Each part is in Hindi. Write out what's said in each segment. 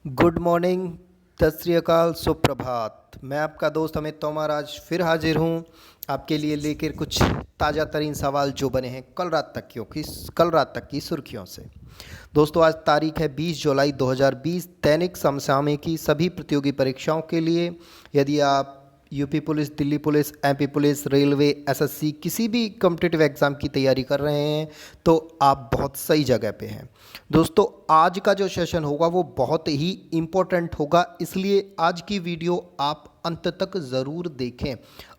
गुड मॉर्निंग, सत श्री अकाल, सुप्रभात। मैं आपका दोस्त अमित तोमर आज फिर हाजिर हूँ आपके लिए लेकर कुछ ताज़ा तरीन सवाल जो बने हैं कल रात तक की सुर्खियों से। दोस्तों, आज तारीख है 20 जुलाई 2020। दैनिक समसामयिकी सभी प्रतियोगी परीक्षाओं के लिए, यदि आप UP police, Delhi police, MP police, railway, SSC किसी भी कॉम्पिटिटिव एग्ज़ाम की तैयारी कर रहे हैं तो आप बहुत सही जगह पे हैं। दोस्तों, आज का जो सेशन होगा वो बहुत ही इम्पोर्टेंट होगा, इसलिए आज की वीडियो आप अंत तक ज़रूर देखें।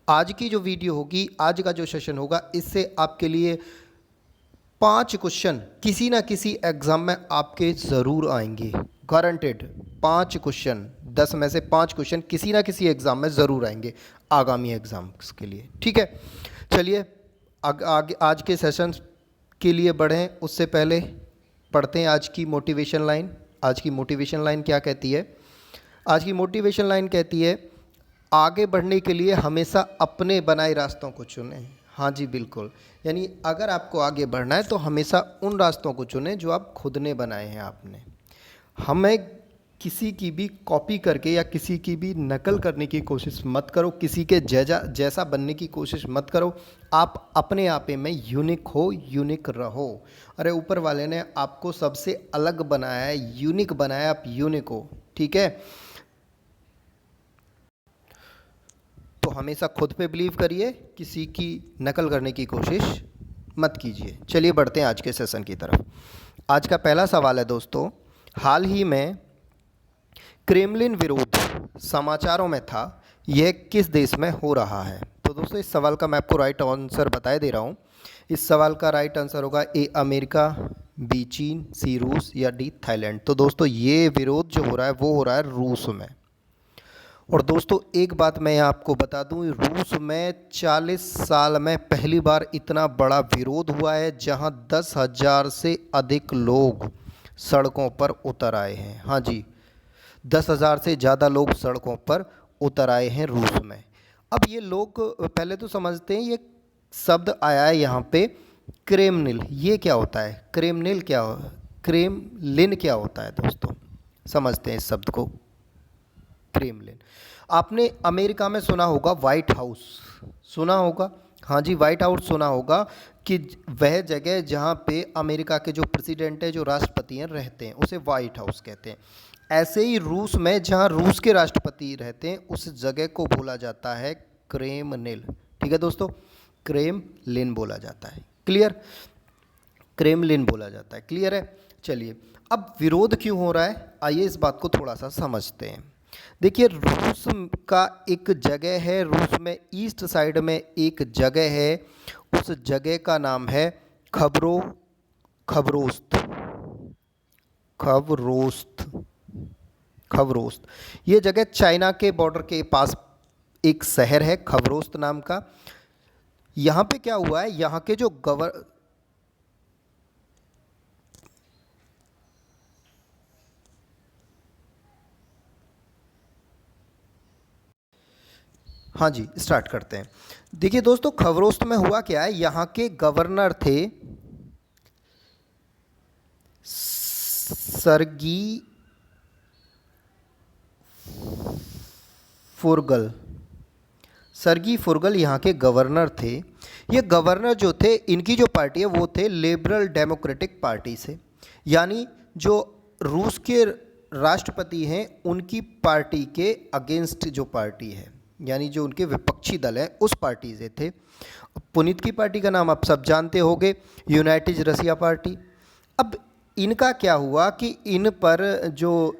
आज की जो वीडियो होगी, आज का जो सेशन होगा, इससे आपके लिए 5 क्वेश्चन किसी ना किसी एग्ज़ाम में आपके ज़रूर आएंगे, गारंटेड। 5 क्वेश्चन, 10 में से 5 क्वेश्चन किसी ना किसी एग्ज़ाम में ज़रूर आएंगे आगामी एग्ज़ाम्स के लिए। ठीक है, चलिए आगे आज के सेशन के लिए बढ़ें उससे पहले पढ़ते हैं आज की मोटिवेशन लाइन। आज की मोटिवेशन लाइन क्या कहती है? आज की मोटिवेशन लाइन कहती है, आगे बढ़ने के लिए हमेशा अपने बनाए रास्तों को चुनें। हाँ जी, बिल्कुल। यानी अगर आपको आगे बढ़ना है तो हमेशा उन रास्तों को चुनें जो आप खुद ने बनाए हैं आपने। हमें किसी की भी कॉपी करके या किसी की भी नकल करने की कोशिश मत करो, किसी के जैसा बनने की कोशिश मत करो। आप अपने आप में यूनिक हो, यूनिक रहो। अरे ऊपर वाले ने आपको सबसे अलग बनाया है, यूनिक बनाया, आप यूनिक हो। ठीक है, तो हमेशा खुद पे बिलीव करिए, किसी की नकल करने की कोशिश मत कीजिए। चलिए बढ़ते हैं आज के सेशन की तरफ। आज का पहला सवाल है दोस्तों, हाल ही में क्रेमलिन विरोध समाचारों में था, यह किस देश में हो रहा है? तो दोस्तों, इस सवाल का मैं आपको राइट आंसर बता दे रहा हूँ। इस सवाल का राइट आंसर होगा ए अमेरिका, बी चीन, सी रूस या डी थाईलैंड। तो दोस्तों, ये विरोध जो हो रहा है वो हो रहा है रूस में। और दोस्तों, एक बात मैं आपको बता दूं, रूस में 40 साल में पहली बार इतना बड़ा विरोध हुआ है जहां 10,000 से अधिक लोग सड़कों पर उतर आए हैं। हाँ जी, 10,000 से ज़्यादा लोग सड़कों पर उतर आए हैं रूस में। अब ये लोग पहले तो समझते हैं, ये शब्द आया है यहाँ पे क्रेमलिन। ये क्या होता है? क्रेमलिन क्या होता है दोस्तों? समझते हैं इस शब्द को, क्रेमलिन। आपने अमेरिका में सुना होगा व्हाइट हाउस, सुना होगा। हाँ जी, व्हाइट हाउस सुना होगा कि वह जगह जहाँ पे अमेरिका के जो प्रेसिडेंट है, जो राष्ट्रपति हैं, रहते हैं, उसे व्हाइट हाउस कहते हैं। ऐसे ही रूस में जहाँ रूस के राष्ट्रपति रहते हैं उस जगह को बोला जाता है क्रेमलिन। ठीक है दोस्तों, क्रेमलिन बोला जाता है। क्लियर? क्रेमलिन बोला जाता है। क्लियर है? चलिए, अब विरोध क्यों हो रहा है, आइए इस बात को थोड़ा सा समझते हैं। देखिए, रूस का एक जगह है, रूस में ईस्ट साइड में एक जगह है, उस जगह का नाम है खबरोस्त। खबरोस्त ये जगह चाइना के बॉर्डर के पास एक शहर है खबरोस्त नाम का। यहाँ पे क्या हुआ है, यहाँ के जो हाँ जी, स्टार्ट करते हैं। देखिए दोस्तों, खबरोस्त में हुआ क्या है, यहाँ के गवर्नर थे सर्गी फुर्गल। सर्गी फुर्गल यहाँ के गवर्नर थे। ये गवर्नर जो थे, इनकी जो पार्टी है वो थे लिबरल डेमोक्रेटिक पार्टी से, यानी जो रूस के राष्ट्रपति हैं उनकी पार्टी के अगेंस्ट जो पार्टी है, यानी जो उनके विपक्षी दल है उस पार्टी से थे। पुनीत की पार्टी का नाम आप सब जानते होंगे, यूनाइटेड रसिया पार्टी। अब इनका क्या हुआ कि इन पर जो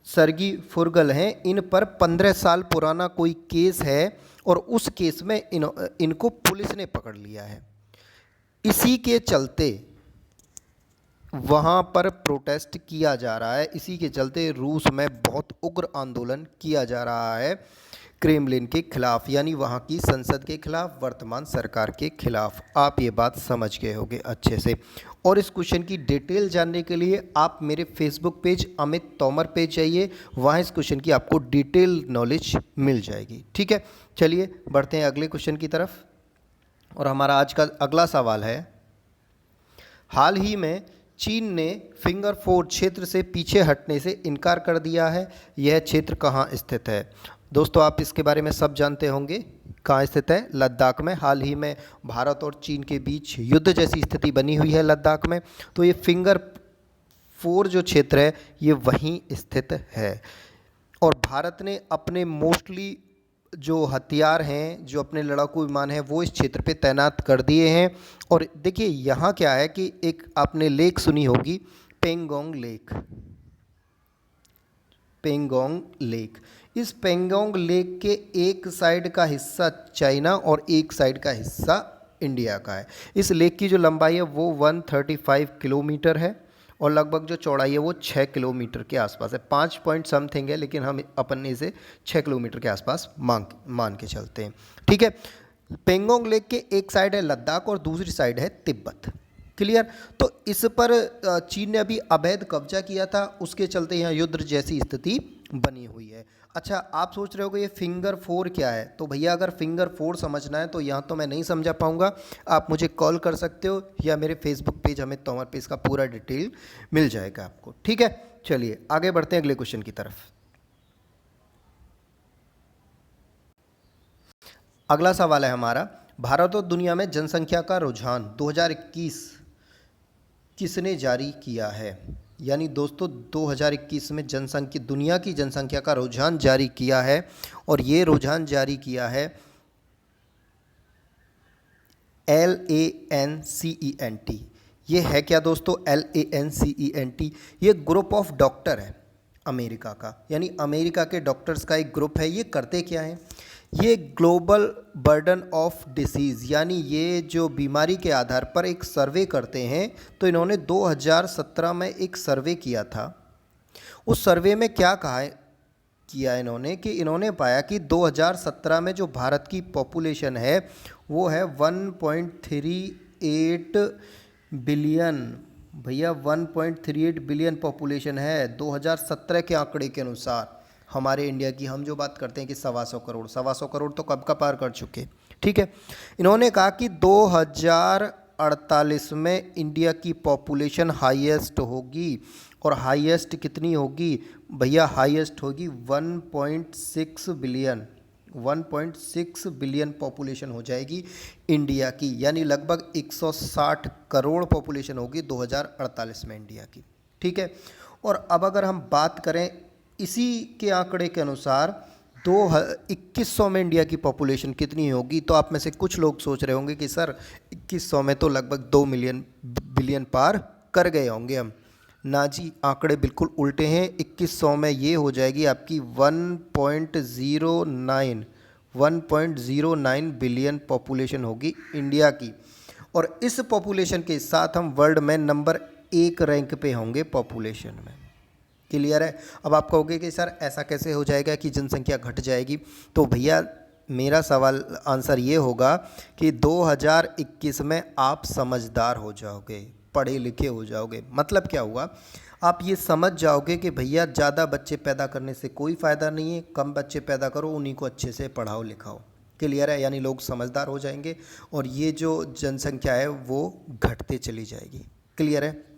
सर्गी फुर्गल हैं, इन पर 15 साल पुराना कोई केस है और उस केस में इनको पुलिस ने पकड़ लिया है। इसी के चलते वहाँ पर प्रोटेस्ट किया जा रहा है, इसी के चलते रूस में बहुत उग्र आंदोलन किया जा रहा है क्रेमलिन के खिलाफ, यानी वहाँ की संसद के खिलाफ, वर्तमान सरकार के खिलाफ। आप ये बात समझ गए होंगे अच्छे से। और इस क्वेश्चन की डिटेल जानने के लिए आप मेरे फेसबुक पेज अमित तोमर पे जाइए, वहाँ इस क्वेश्चन की आपको डिटेल नॉलेज मिल जाएगी। ठीक है, चलिए बढ़ते हैं अगले क्वेश्चन की तरफ। और हमारा आज का अगला सवाल है, हाल ही में चीन ने फिंगर फोर क्षेत्र से पीछे हटने से इनकार कर दिया है। यह क्षेत्र कहाँ स्थित है? दोस्तों आप इसके बारे में सब जानते होंगे। कहाँ स्थित है? लद्दाख में। हाल ही में भारत और चीन के बीच युद्ध जैसी स्थिति बनी हुई है लद्दाख में, तो ये फिंगर फोर जो क्षेत्र है ये वहीं स्थित है। और भारत ने अपने मोस्टली जो हथियार हैं, जो अपने लड़ाकू विमान हैं, वो इस क्षेत्र पे तैनात कर दिए हैं। और देखिए यहाँ क्या है कि एक आपने लेक सुनी होगी, पेंगोंग लेक। पेंगोंग लेक, इस पेंगोंग लेक के एक साइड का हिस्सा चाइना और एक साइड का हिस्सा इंडिया का है। इस लेक की जो लंबाई है वो 135 किलोमीटर है और लगभग जो चौड़ाई है वो 6 किलोमीटर के आसपास है। 5 पॉइंट समथिंग है, लेकिन हम अपन इसे 6 किलोमीटर के आसपास मान के चलते हैं। ठीक है, पेंगोंग लेक के एक साइड है लद्दाख और दूसरी साइड है तिब्बत। क्लियर? तो इस पर चीन ने अभी अवैध कब्जा किया था, उसके चलते यहाँ युद्ध जैसी स्थिति बनी हुई है। अच्छा, आप सोच रहे हो कि ये फिंगर फोर क्या है? तो भैया अगर फिंगर फोर समझना है तो यहाँ तो मैं नहीं समझा पाऊँगा, आप मुझे कॉल कर सकते हो या मेरे फेसबुक पेज अमित तोमर पे इसका पूरा डिटेल मिल जाएगा आपको। ठीक है, चलिए आगे बढ़ते हैं अगले क्वेश्चन की तरफ। अगला सवाल है हमारा, भारत और दुनिया में जनसंख्या का रुझान 2021 किसने जारी किया है? यानी दोस्तों 2021 में जनसंख्या, दुनिया की जनसंख्या का रुझान जारी किया है और ये रुझान जारी किया है LANCENT। ये है क्या दोस्तों LANCENT? ये ग्रुप ऑफ डॉक्टर है अमेरिका का, यानी अमेरिका के डॉक्टर्स का एक ग्रुप है। ये करते क्या है? ये ग्लोबल बर्डन ऑफ डिसीज़, यानी ये जो बीमारी के आधार पर एक सर्वे करते हैं। तो इन्होंने 2017 में एक सर्वे किया था। उस सर्वे में क्या किया इन्होंने कि इन्होंने पाया कि 2017 में जो भारत की पॉपुलेशन है वो है 1.38 बिलियन। भैया 1.38 बिलियन पॉपुलेशन है 2017 के आंकड़े के अनुसार। हमारे इंडिया की हम जो बात करते हैं कि 125 करोड़, 125 करोड़ तो कब का पार कर चुके। ठीक है, इन्होंने कहा कि 2048 में इंडिया की पॉपुलेशन हाईएस्ट होगी। और हाईएस्ट कितनी होगी भैया? हाईएस्ट होगी 1.6 बिलियन। 1.6 बिलियन पॉपुलेशन हो जाएगी इंडिया की, यानी लगभग 160 करोड़ पॉपुलेशन होगी 2048 में इंडिया की। ठीक है, और अब अगर हम बात करें इसी के आंकड़े के अनुसार 2100 में इंडिया की पॉपुलेशन कितनी होगी, तो आप में से कुछ लोग सोच रहे होंगे कि सर 2100 में तो लगभग 2 बिलियन पार कर गए होंगे हम। ना जी, आंकड़े बिल्कुल उल्टे हैं। 2100 में ये हो जाएगी आपकी 1.09 बिलियन पॉपुलेशन होगी इंडिया की। और इस पॉपुलेशन के साथ हम वर्ल्ड में नंबर 1 रैंक पे होंगे पॉपुलेशन में। क्लियर है? अब आप कहोगे कि सर ऐसा कैसे हो जाएगा कि जनसंख्या घट जाएगी? तो भैया मेरा सवाल आंसर ये होगा कि 2021 में आप समझदार हो जाओगे, पढ़े लिखे हो जाओगे। मतलब क्या हुआ? आप ये समझ जाओगे कि भैया ज़्यादा बच्चे पैदा करने से कोई फ़ायदा नहीं है, कम बच्चे पैदा करो, उन्हीं को अच्छे से पढ़ाओ लिखाओ। क्लियर है? यानी लोग समझदार हो जाएंगे और ये जो जनसंख्या है वो घटते चली जाएगी। क्लियर है?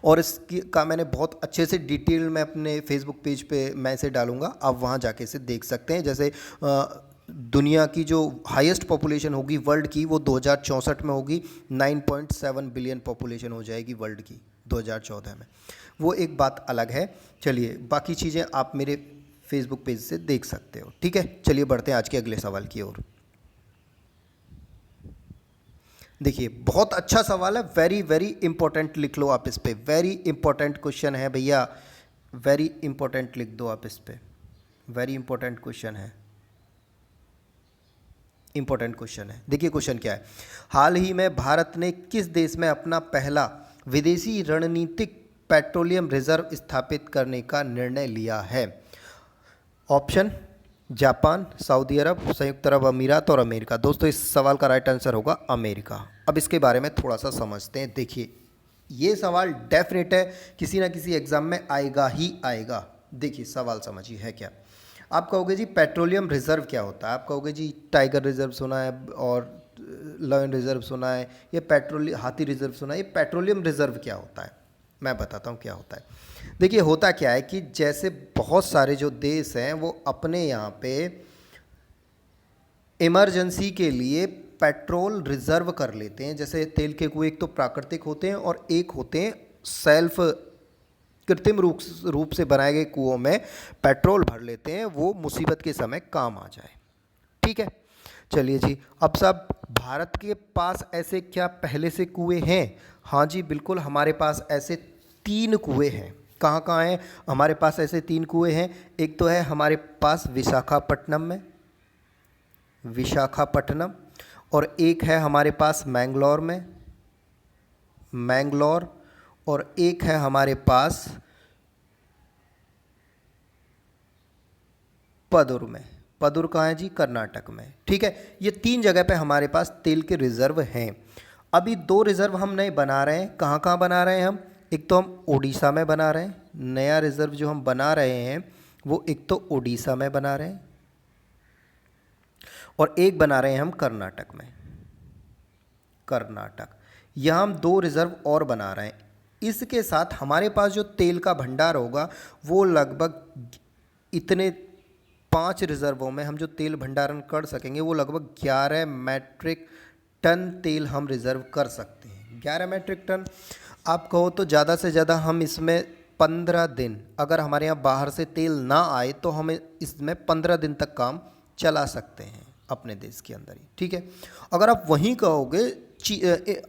और इसकी का मैंने बहुत अच्छे से डिटेल में अपने फेसबुक पेज पे मैं इसे डालूंगा, आप वहाँ जाके इसे देख सकते हैं। जैसे दुनिया की जो हाईएस्ट पॉपुलेशन होगी वर्ल्ड की वो 2064 में होगी, 9.7 बिलियन पॉपुलेशन हो जाएगी वर्ल्ड की 2014 में। वो एक बात अलग है। चलिए बाकी चीज़ें आप मेरे फेसबुक पेज से देख सकते हो। ठीक है, चलिए बढ़ते हैं आज के अगले सवाल की ओर। देखिए बहुत अच्छा सवाल है, वेरी वेरी इंपॉर्टेंट लिख लो आप इस पे। वेरी इंपॉर्टेंट क्वेश्चन है भैया, वेरी इंपॉर्टेंट लिख दो आप इस पे। वेरी इंपॉर्टेंट क्वेश्चन है, इंपॉर्टेंट क्वेश्चन है। देखिए क्वेश्चन क्या है, हाल ही में भारत ने किस देश में अपना पहला विदेशी रणनीतिक पेट्रोलियम रिजर्व स्थापित करने का निर्णय लिया है? ऑप्शन जापान, सऊदी अरब, संयुक्त अरब अमीरात और अमेरिका। दोस्तों इस सवाल का राइट आंसर होगा अमेरिका। अब इसके बारे में थोड़ा सा समझते हैं। देखिए ये सवाल डेफिनेट है, किसी ना किसी एग्जाम में आएगा ही आएगा। देखिए सवाल समझिए है क्या। आप कहोगे जी पेट्रोलियम रिजर्व क्या होता है? आप कहोगे जी टाइगर रिजर्व सुना है और लॉयन रिजर्व सुना है, ये हाथी रिजर्व सुना है। ये पेट्रोलियम रिजर्व क्या होता है, मैं बताता हूँ क्या होता है। देखिए होता क्या है कि जैसे बहुत सारे जो देश हैं वो अपने यहाँ पे इमरजेंसी के लिए पेट्रोल रिजर्व कर लेते हैं। जैसे तेल के कुएं एक तो प्राकृतिक होते हैं और एक होते हैं सेल्फ कृत्रिम रूप से बनाए गए कुओं में पेट्रोल भर लेते हैं, वो मुसीबत के समय काम आ जाए। ठीक है, चलिए जी। अब सब भारत के पास ऐसे क्या पहले से कुएं हैं? हाँ जी बिल्कुल, हमारे पास ऐसे 3 कुएं हैं। कहाँ कहाँ हैं हमारे पास ऐसे 3 कुएं हैं? एक तो है हमारे पास विशाखापट्टनम में, विशाखापट्टनम, और एक है हमारे पास मैंगलोर में, मैंगलोर, और एक है हमारे पास पदुर में। पदुर कहाँ है जी? कर्नाटक में। ठीक है, ये 3 जगह पे हमारे पास तेल के रिजर्व हैं। अभी 2 रिजर्व हम नए बना रहे हैं। कहाँ कहाँ बना रहे हैं हम? एक तो हम उड़ीसा में बना रहे हैं, नया रिजर्व जो हम बना रहे हैं वो एक तो उड़ीसा में बना रहे हैं और एक बना रहे हैं हम कर्नाटक में, कर्नाटक। यहाँ हम 2 रिजर्व और बना रहे हैं। इसके साथ हमारे पास जो तेल का भंडार होगा वो लगभग इतने 5 रिजर्वों में हम जो तेल भंडारण कर सकेंगे वो लगभग 11 मैट्रिक टन तेल हम रिजर्व कर सकते हैं। 11 मैट्रिक टन आप कहो तो ज़्यादा से ज़्यादा हम इसमें 15 दिन, अगर हमारे यहाँ बाहर से तेल ना आए तो हमें इसमें 15 दिन तक काम चला सकते हैं अपने देश के अंदर ही। ठीक है, अगर आप वहीं कहोगे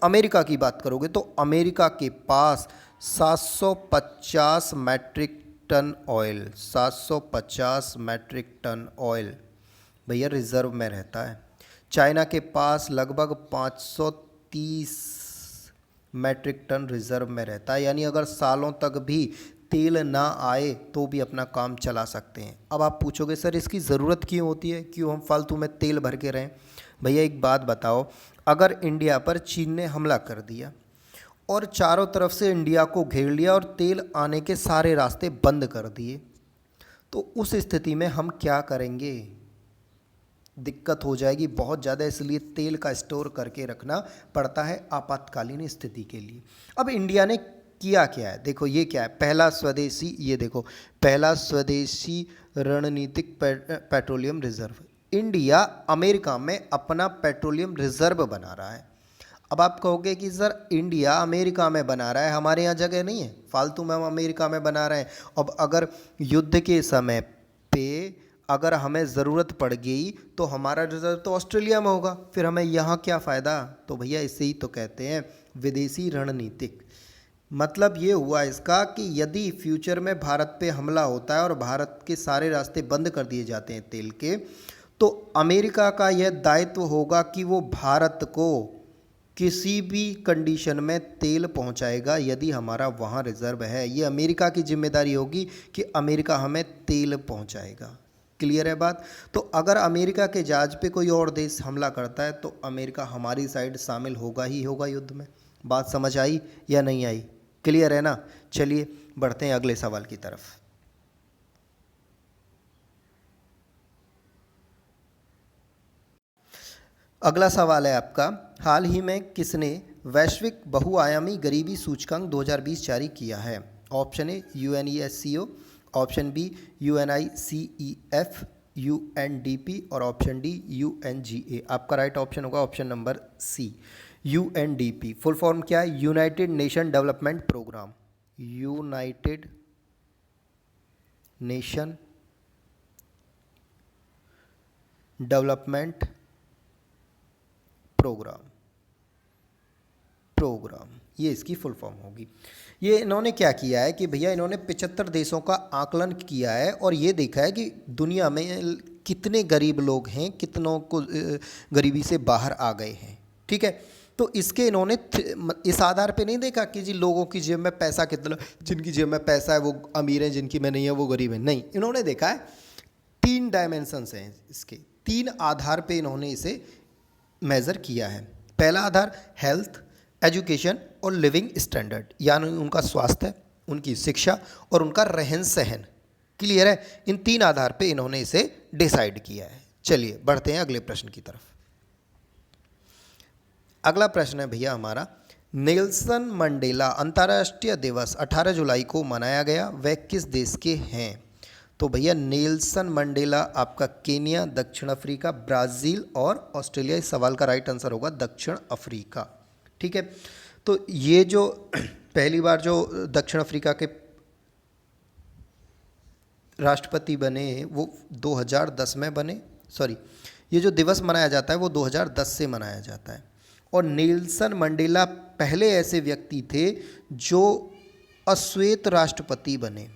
अमेरिका की बात करोगे तो अमेरिका के पास 750 metric ton oil, 750 metric ton oil भैया रिजर्व में रहता है। चाइना के पास लगभग 530 मैट्रिक टन रिजर्व में रहता है, यानी अगर सालों तक भी तेल ना आए तो भी अपना काम चला सकते हैं। अब आप पूछोगे सर इसकी ज़रूरत क्यों होती है, क्यों हम फालतू में तेल भर के रहें? भैया एक बात बताओ, अगर इंडिया पर चीन ने हमला कर दिया और चारों तरफ से इंडिया को घेर लिया और तेल आने के सारे रास्ते बंद कर दिए, तो उस स्थिति में हम क्या करेंगे? दिक्कत हो जाएगी बहुत ज़्यादा, इसलिए तेल का स्टोर करके रखना पड़ता है आपातकालीन स्थिति के लिए। अब इंडिया ने किया क्या है? देखो ये क्या है, पहला स्वदेशी, ये देखो पहला स्वदेशी रणनीतिक पेट्रोलियम रिजर्व। इंडिया अमेरिका में अपना पेट्रोलियम रिजर्व बना रहा है। अब आप कहोगे कि सर इंडिया अमेरिका में बना रहा है, हमारे यहाँ जगह नहीं है, फालतू में हम अमेरिका में बना रहे हैं। अब अगर युद्ध के समय पे अगर हमें ज़रूरत पड़ गई तो हमारा रिजर्व तो ऑस्ट्रेलिया में होगा, फिर हमें यहाँ क्या फ़ायदा? तो भैया इसे ही तो कहते हैं विदेशी रणनीतिक। मतलब ये हुआ इसका कि यदि फ्यूचर में भारत पे हमला होता है और भारत के सारे रास्ते बंद कर दिए जाते हैं तेल के, तो अमेरिका का यह दायित्व होगा कि वो भारत को किसी भी कंडीशन में तेल पहुंचाएगा यदि हमारा वहाँ रिजर्व है। ये अमेरिका की जिम्मेदारी होगी कि अमेरिका हमें तेल पहुंचाएगा। क्लियर है बात? तो अगर अमेरिका के जहाज पे कोई और देश हमला करता है तो अमेरिका हमारी साइड शामिल होगा ही होगा युद्ध में। बात समझ आई या नहीं आई? क्लियर है ना? चलिए बढ़ते हैं अगले सवाल की तरफ। अगला सवाल है आपका, हाल ही में किसने वैश्विक बहुआयामी गरीबी सूचकांक 2020 जारी किया है? Option A UNESCO, option B UNICEF, UNDP और ऑप्शन डी UNGA। आपका राइट ऑप्शन होगा option number C, UNDP। Full form क्या है? United nation development programme. United nation development programme, ये इसकी फुल फॉर्म होगी। ये इन्होंने क्या किया है कि भैया इन्होंने 75 देशों का आकलन किया है और ये देखा है कि दुनिया में कितने गरीब लोग हैं, कितनों को गरीबी से बाहर आ गए हैं। ठीक है, तो इसके इन्होंने इस आधार पे नहीं देखा कि जी लोगों की जेब में पैसा कितना, जिनकी जेब में पैसा है वो अमीर हैं, जिनकी में नहीं है वो गरीब है। नहीं, इन्होंने देखा है 3 डायमेंशंस हैं इसके, 3 आधार पे इन्होंने इसे मेज़र किया है। पहला आधार हेल्थ, एजुकेशन और लिविंग स्टैंडर्ड, यानी उनका स्वास्थ्य, उनकी शिक्षा और उनका रहन सहन। क्लियर है? इन 3 आधार पे इन्होंने इसे डिसाइड किया है। चलिए बढ़ते हैं अगले प्रश्न की तरफ। अगला प्रश्न है भैया हमारा, नेल्सन मंडेला अंतर्राष्ट्रीय दिवस 18 जुलाई को मनाया गया, वह किस देश के हैं? तो भैया नेल्सन मंडेला आपका केनिया, दक्षिण अफ्रीका, ब्राज़ील और ऑस्ट्रेलिया। इस सवाल का राइट आंसर होगा दक्षिण अफ्रीका। ठीक है, तो ये जो पहली बार जो दक्षिण अफ्रीका के राष्ट्रपति बने वो 2010 में बने, सॉरी, ये जो दिवस मनाया जाता है वो 2010 से मनाया जाता है। और नेल्सन मंडेला पहले ऐसे व्यक्ति थे जो अश्वेत राष्ट्रपति बने,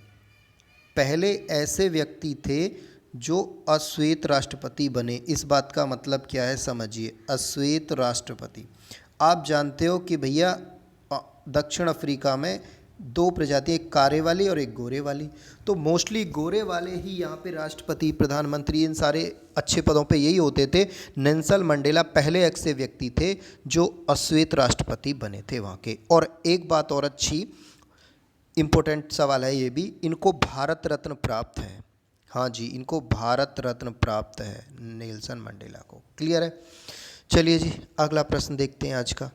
पहले ऐसे व्यक्ति थे जो अश्वेत राष्ट्रपति बने। इस बात का मतलब क्या है समझिए, अश्वेत राष्ट्रपति। आप जानते हो कि भैया दक्षिण अफ्रीका में दो प्रजाति, एक कारे वाली और एक गोरे वाली, तो मोस्टली गोरे वाले ही यहाँ पे राष्ट्रपति, प्रधानमंत्री, इन सारे अच्छे पदों पे यही होते थे। नेल्सन मंडेला पहले ऐसे व्यक्ति थे जो अश्वेत राष्ट्रपति बने थे वहाँ के। और एक बात और अच्छी इम्पोर्टेंट सवाल है ये भी, इनको भारत रत्न प्राप्त है। हाँ जी, इनको भारत रत्न प्राप्त है नेल्सन मंडेला को। क्लियर है? चलिए जी अगला प्रश्न देखते हैं आज का।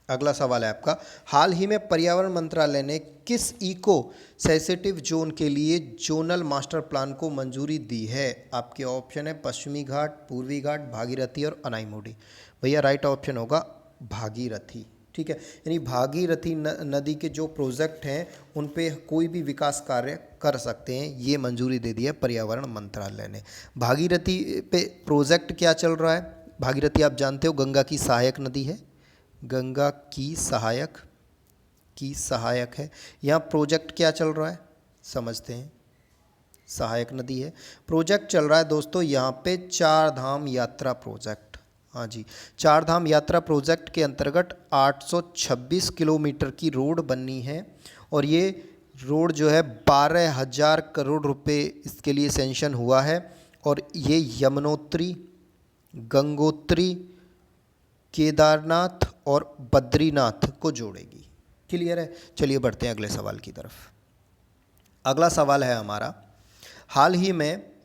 अगला सवाल है आपका, हाल ही में पर्यावरण मंत्रालय ने किस इको सेंसिटिव जोन के लिए जोनल मास्टर प्लान को मंजूरी दी है? आपके ऑप्शन है पश्चिमी घाट, पूर्वी घाट, भागीरथी और अनाईमोडी। भैया राइट ऑप्शन होगा भागीरथी। ठीक है, यानी भागीरथी नदी के जो प्रोजेक्ट हैं उन पे कोई भी विकास कार्य कर सकते हैं, ये मंजूरी दे दी है पर्यावरण मंत्रालय ने। भागीरथी पे प्रोजेक्ट क्या चल रहा है? भागीरथी आप जानते हो गंगा की सहायक नदी है, गंगा की सहायक है। यहाँ प्रोजेक्ट क्या चल रहा है समझते हैं, सहायक नदी है। प्रोजेक्ट चल रहा है दोस्तों यहाँ पे चार धाम यात्रा प्रोजेक्ट। हाँ जी, चार धाम यात्रा प्रोजेक्ट के अंतर्गत 826 किलोमीटर की रोड बननी है और ये रोड जो है 12,000 करोड़ रुपए इसके लिए सेंक्शन हुआ है और ये यमुनोत्री, गंगोत्री, केदारनाथ और बद्रीनाथ को जोड़ेगी। क्लियर है? चलिए बढ़ते हैं अगले सवाल की तरफ। अगला सवाल है हमारा, हाल ही में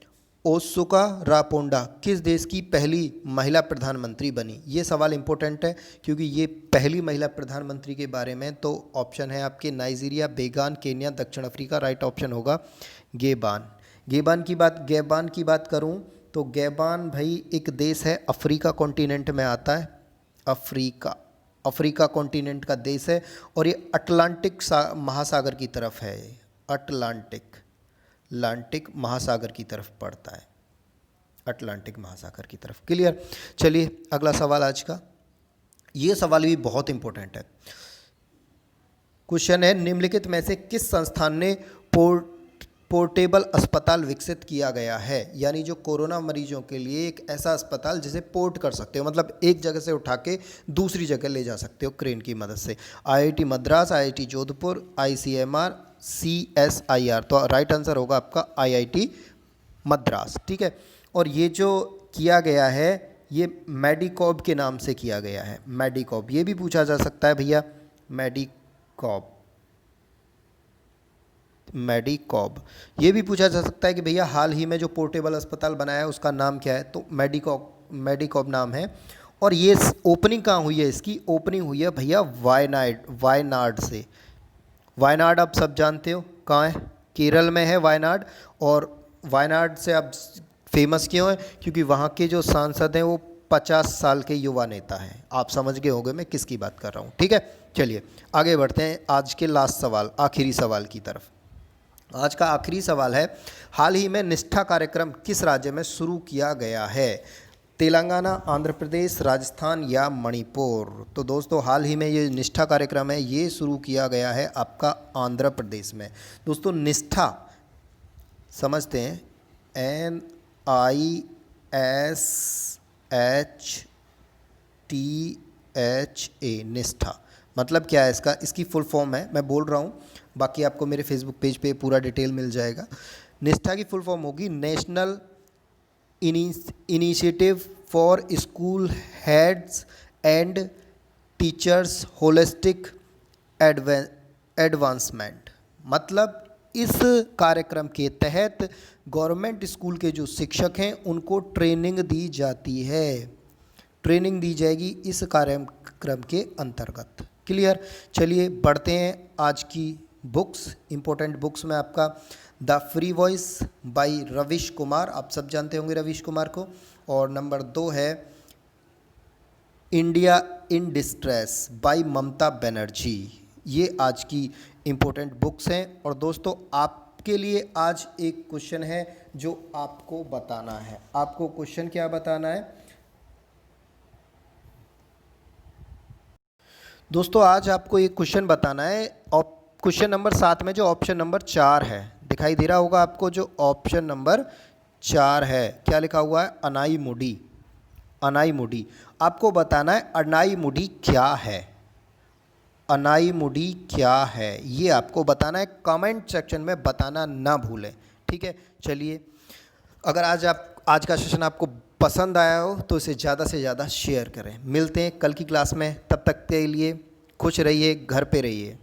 ओसुका रापोंडा किस देश की पहली महिला प्रधानमंत्री बनी? ये सवाल इंपॉर्टेंट है क्योंकि ये पहली महिला प्रधानमंत्री के बारे में। तो ऑप्शन है आपके नाइजीरिया, बेगान, केन्या, दक्षिण अफ्रीका। राइट ऑप्शन होगा गेबान। गैबान की बात करूं तो गैबान भाई एक देश है, अफ्रीका कॉन्टिनेंट में आता है। अफ्रीका कॉन्टिनेंट का देश है और ये अटलांटिक महासागर की तरफ है। अटलांटिक महासागर की तरफ पड़ता है, अटलांटिक महासागर की तरफ। क्लियर? चलिए अगला सवाल आज का, ये सवाल भी बहुत इंपॉर्टेंट है। क्वेश्चन है, निम्नलिखित में से किस संस्थान ने पोर्टेबल अस्पताल विकसित किया गया है? यानी जो कोरोना मरीजों के लिए एक ऐसा अस्पताल जिसे पोर्ट कर सकते हो, मतलब एक जगह से उठा के दूसरी जगह ले जा सकते हो क्रेन की मदद से। IIT Madras, IIT Jodhpur, ICMR, CSIR। तो राइट आंसर होगा आपका IIT मद्रास। ठीक है, और ये जो किया गया है ये मेडिकॉब के नाम से किया गया है। मेडिकॉब, ये भी पूछा जा सकता है भैया, मेडिकॉब ये भी पूछा जा सकता है कि भैया हाल ही में जो पोर्टेबल अस्पताल बनाया है उसका नाम क्या है? तो मेडिकॉब नाम है। और ये ओपनिंग कहाँ हुई है? इसकी ओपनिंग हुई है भैया वायनाड से। वायनाड आप सब जानते हो कहाँ है, केरल में है वायनाड। और वायनाड से आप फेमस क्यों है? क्योंकि वहाँ के जो सांसद हैं वो 50 साल के युवा नेता हैं। आप समझ गए होंगे मैं किसकी बात कर रहा हूँ। ठीक है, चलिए आगे बढ़ते हैं आज के लास्ट सवाल, आखिरी सवाल की तरफ। आज का आखिरी सवाल है, हाल ही में निष्ठा कार्यक्रम किस राज्य में शुरू किया गया है? तेलंगाना, आंध्र प्रदेश, राजस्थान या मणिपुर? तो दोस्तों हाल ही में ये निष्ठा कार्यक्रम है ये शुरू किया गया है आपका आंध्र प्रदेश में। दोस्तों निष्ठा समझते हैं, NISHTHA, निष्ठा मतलब क्या है इसका? इसकी फुल फॉर्म है, मैं बोल रहा हूँ, बाकी आपको मेरे फेसबुक पेज पे पूरा डिटेल मिल जाएगा। निष्ठा की फुल फॉर्म होगी national initiative for school heads and teachers holistic advancement. मतलब इस कार्यक्रम के तहत गवर्नमेंट स्कूल के जो शिक्षक हैं उनको ट्रेनिंग दी जाती है। ट्रेनिंग दी जाएगी इस कार्यक्रम के अंतर्गत। क्लियर। चलिए बढ़ते हैं आज की बुक्स, इम्पोर्टेंट बुक्स में आपका द फ्री वॉइस बाय रविश कुमार, आप सब जानते होंगे रविश कुमार को। और नंबर 2 है India in distress bye Mamata Banerjee. ये आज की इम्पोर्टेंट बुक्स हैं। और दोस्तों आपके लिए आज एक क्वेश्चन है जो आपको बताना है। आपको क्वेश्चन क्या बताना है दोस्तों? आज आपको एक क्वेश्चन बताना है। और क्वेश्चन नंबर 7 में जो ऑप्शन नंबर 4 है, दिखाई दे रहा होगा आपको, जो ऑप्शन नंबर 4 है, क्या लिखा हुआ है? अनाईमुडी। अनाईमुडी आपको बताना है अनाईमुडी क्या है। अनाईमुडी क्या है ये आपको बताना है, कमेंट सेक्शन में बताना ना भूलें। ठीक है। चलिए, अगर आज का सेशन आपको पसंद आया हो तो इसे ज़्यादा से ज़्यादा शेयर करें। मिलते हैं कल की क्लास में, तब तक के लिए खुश रहिए, घर पे रहिए।